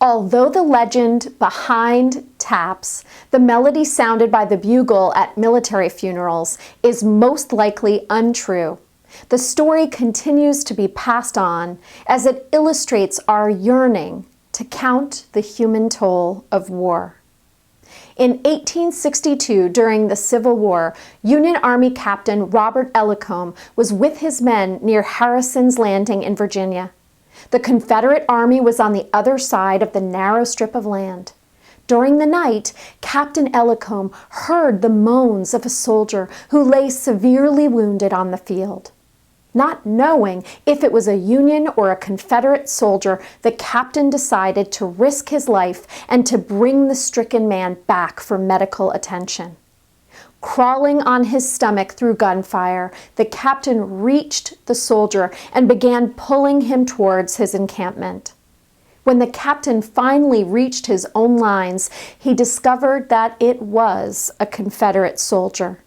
Although the legend behind taps, the melody sounded by the bugle at military funerals, is most likely untrue, the story continues to be passed on as it illustrates our yearning to count the human toll of war. In 1862, during the Civil War, Union Army Captain Robert Ellacombe was with his men near Harrison's Landing in Virginia. The Confederate Army was on the other side of the narrow strip of land. During the night, Captain Ellacombe heard the moans of a soldier who lay severely wounded on the field. Not knowing if it was a Union or a Confederate soldier, the captain decided to risk his life and to bring the stricken man back for medical attention. Crawling on his stomach through gunfire, the captain reached the soldier and began pulling him towards his encampment. When the captain finally reached his own lines, he discovered that it was a Confederate soldier,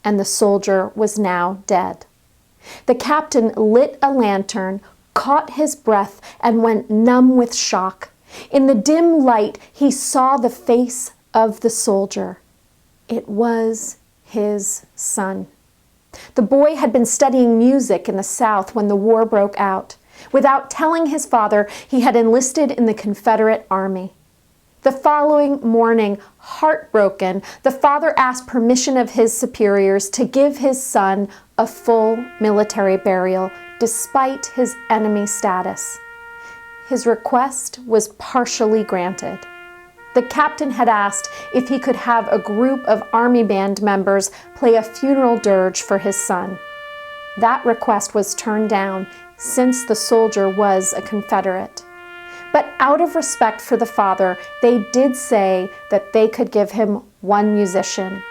and the soldier was now dead. The captain lit a lantern, caught his breath, and went numb with shock. In the dim light, he saw the face of the soldier. It was his son. The boy had been studying music in the South when the war broke out. Without telling his father, he had enlisted in the Confederate Army. The following morning, heartbroken, the father asked permission of his superiors to give his son a full military burial, despite his enemy status. His request was partially granted. The captain had asked if he could have a group of Army band members play a funeral dirge for his son. That request was turned down since the soldier was a Confederate. But out of respect for the father, they did say that they could give him one musician.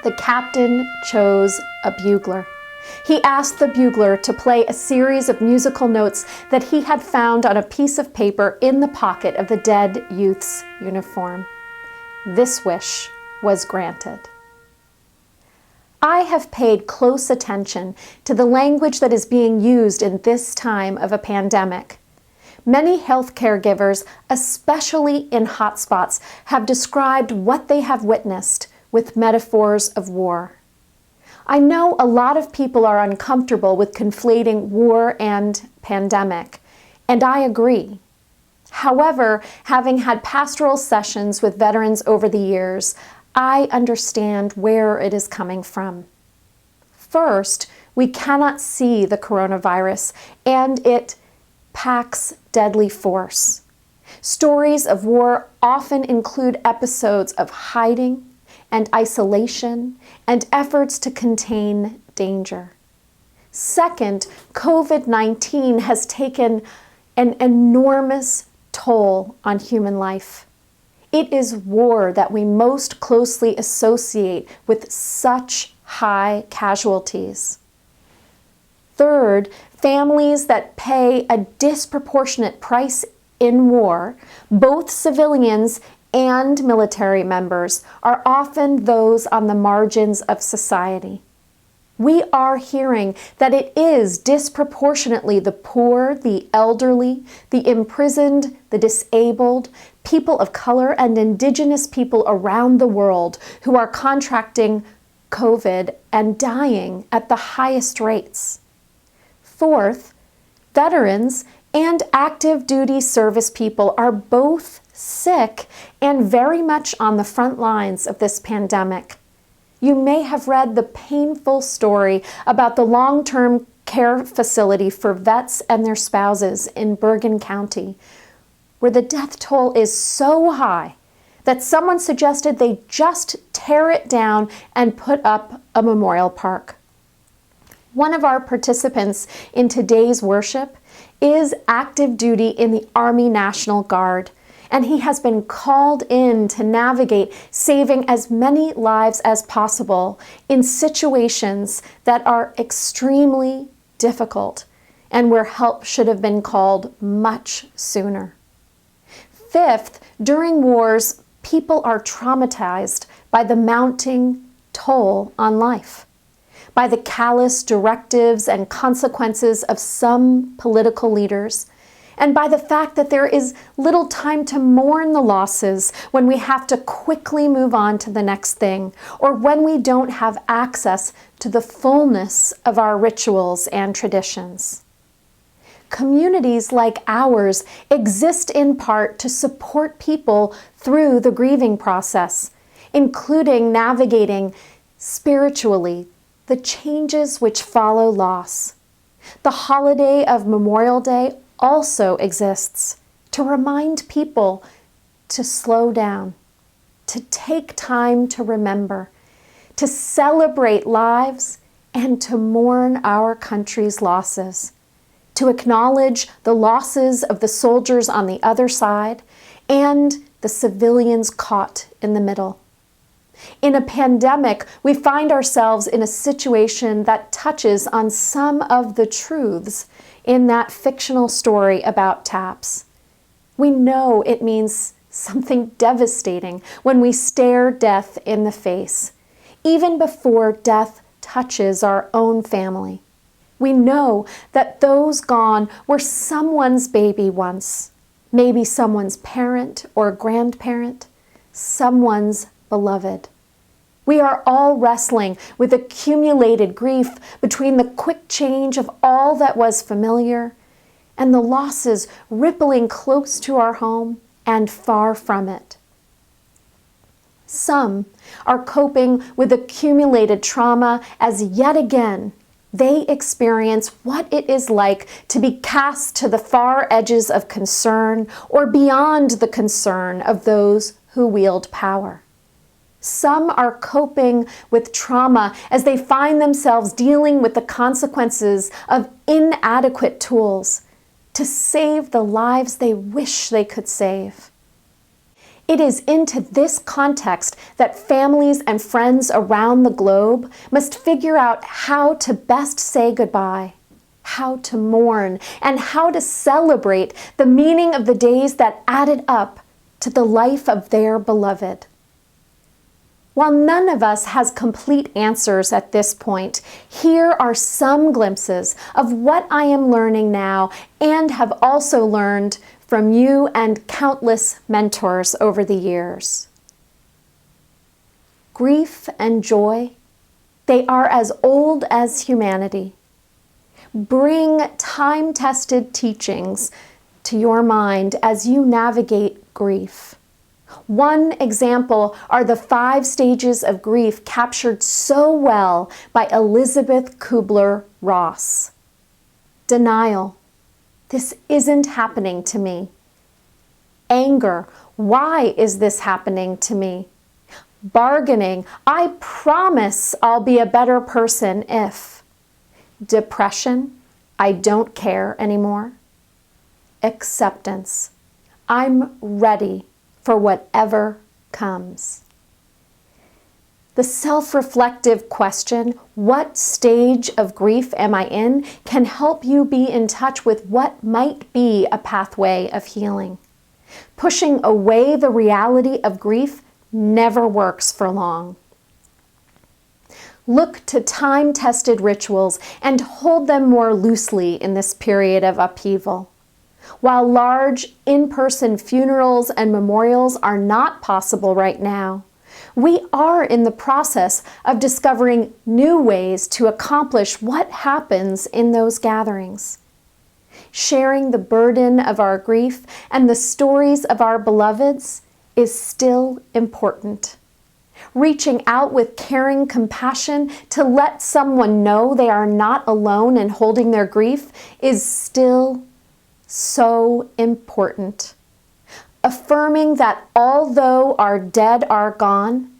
The captain chose a bugler. He asked the bugler to play a series of musical notes that he had found on a piece of paper in the pocket of the dead youth's uniform. This wish was granted. I have paid close attention to the language that is being used in this time of a pandemic. Many health caregivers, especially in hotspots, have described what they have witnessed with metaphors of war. I know a lot of people are uncomfortable with conflating war and pandemic, and I agree. However, having had pastoral sessions with veterans over the years, I understand where it is coming from. First, we cannot see the coronavirus, and it packs deadly force. Stories of war often include episodes of hiding and isolation and efforts to contain danger. Second, COVID-19 has taken an enormous toll on human life. It is war that we most closely associate with such high casualties. Third, families that pay a disproportionate price in war, both civilians and military members, are often those on the margins of society. We are hearing that it is disproportionately the poor, the elderly, the imprisoned, the disabled, people of color, and indigenous people around the world who are contracting COVID and dying at the highest rates. Fourth, veterans and active duty service people are both sick and very much on the front lines of this pandemic. You may have read the painful story about the long-term care facility for vets and their spouses in Bergen County, where the death toll is so high that someone suggested they just tear it down and put up a memorial park. One of our participants in today's worship is active duty in the Army National Guard, and he has been called in to navigate saving as many lives as possible in situations that are extremely difficult and where help should have been called much sooner. Fifth, during wars, people are traumatized by the mounting toll on life, by the callous directives and consequences of some political leaders, and by the fact that there is little time to mourn the losses when we have to quickly move on to the next thing, or when we don't have access to the fullness of our rituals and traditions. Communities like ours exist in part to support people through the grieving process, including navigating spiritually the changes which follow loss. The holiday of Memorial Day also exists to remind people to slow down, to take time to remember, to celebrate lives, and to mourn our country's losses, to acknowledge the losses of the soldiers on the other side and the civilians caught in the middle. In a pandemic, we find ourselves in a situation that touches on some of the truths in that fictional story about TAPS. We know it means something devastating when we stare death in the face, even before death touches our own family. We know that those gone were someone's baby once, maybe someone's parent or grandparent, someone's beloved. We are all wrestling with accumulated grief between the quick change of all that was familiar and the losses rippling close to our home and far from it. Some are coping with accumulated trauma as yet again they experience what it is like to be cast to the far edges of concern or beyond the concern of those who wield power. Some are coping with trauma as they find themselves dealing with the consequences of inadequate tools to save the lives they wish they could save. It is into this context that families and friends around the globe must figure out how to best say goodbye, how to mourn, and how to celebrate the meaning of the days that added up to the life of their beloved. While none of us has complete answers at this point, here are some glimpses of what I am learning now and have also learned from you and countless mentors over the years. Grief and joy, they are as old as humanity. Bring time-tested teachings to your mind as you navigate grief. One example are the 5 stages of grief captured so well by Elizabeth Kubler-Ross. Denial. This isn't happening to me. Anger. Why is this happening to me? Bargaining. I promise I'll be a better person if. Depression. I don't care anymore. Acceptance. I'm ready for whatever comes. The self-reflective question, what stage of grief am I in, can help you be in touch with what might be a pathway of healing. Pushing away the reality of grief never works for long. Look to time-tested rituals and hold them more loosely in this period of upheaval. While large in-person funerals and memorials are not possible right now, we are in the process of discovering new ways to accomplish what happens in those gatherings. Sharing the burden of our grief and the stories of our beloveds is still important. Reaching out with caring compassion to let someone know they are not alone in holding their grief is still so important. Affirming that although our dead are gone,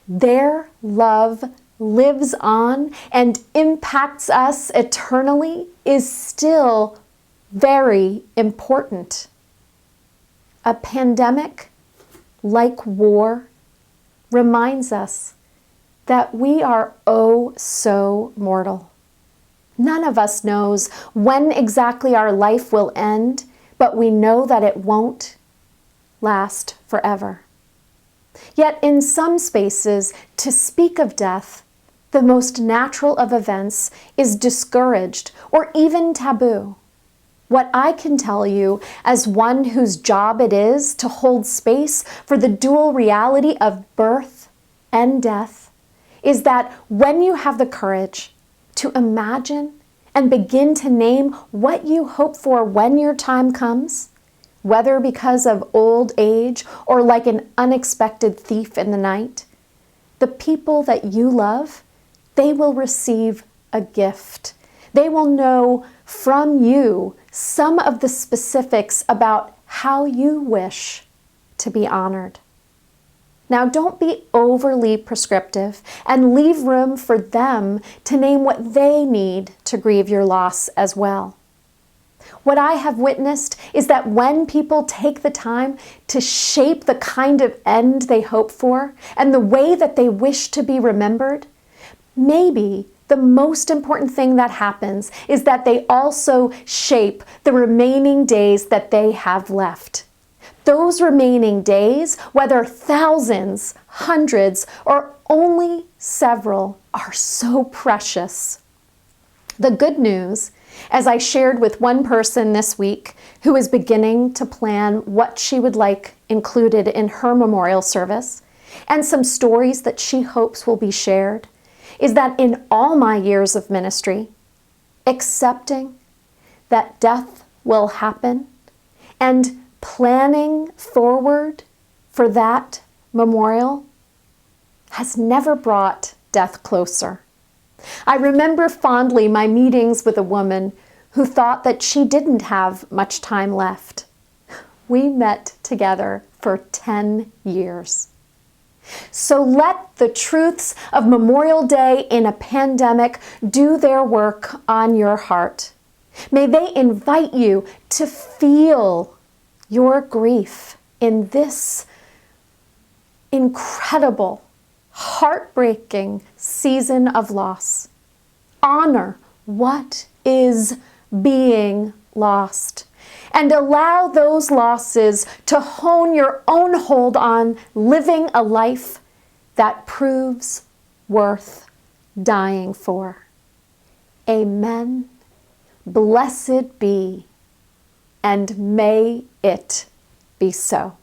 their love lives on and impacts us eternally is still very important. A pandemic, like war, reminds us that we are oh so mortal. None of us knows when exactly our life will end, but we know that it won't last forever. Yet in some spaces, to speak of death, the most natural of events, is discouraged or even taboo. What I can tell you, as one whose job it is to hold space for the dual reality of birth and death, is that when you have the courage to imagine and begin to name what you hope for when your time comes, whether because of old age or like an unexpected thief in the night, the people that you love, they will receive a gift. They will know from you some of the specifics about how you wish to be honored. Now, don't be overly prescriptive and leave room for them to name what they need to grieve your loss as well. What I have witnessed is that when people take the time to shape the kind of end they hope for and the way that they wish to be remembered, maybe the most important thing that happens is that they also shape the remaining days that they have left. Those remaining days, whether thousands, hundreds, or only several, are so precious. The good news, as I shared with one person this week who is beginning to plan what she would like included in her memorial service, and some stories that she hopes will be shared, is that in all my years of ministry, accepting that death will happen and planning forward for that memorial has never brought death closer. I remember fondly my meetings with a woman who thought that she didn't have much time left. We met together for 10 years. So let the truths of Memorial Day in a pandemic do their work on your heart. May they invite you to feel your grief in this incredible, heartbreaking season of loss. Honor what is being lost, and allow those losses to hone your own hold on living a life that proves worth dying for. Amen. Blessed be, and may it be so.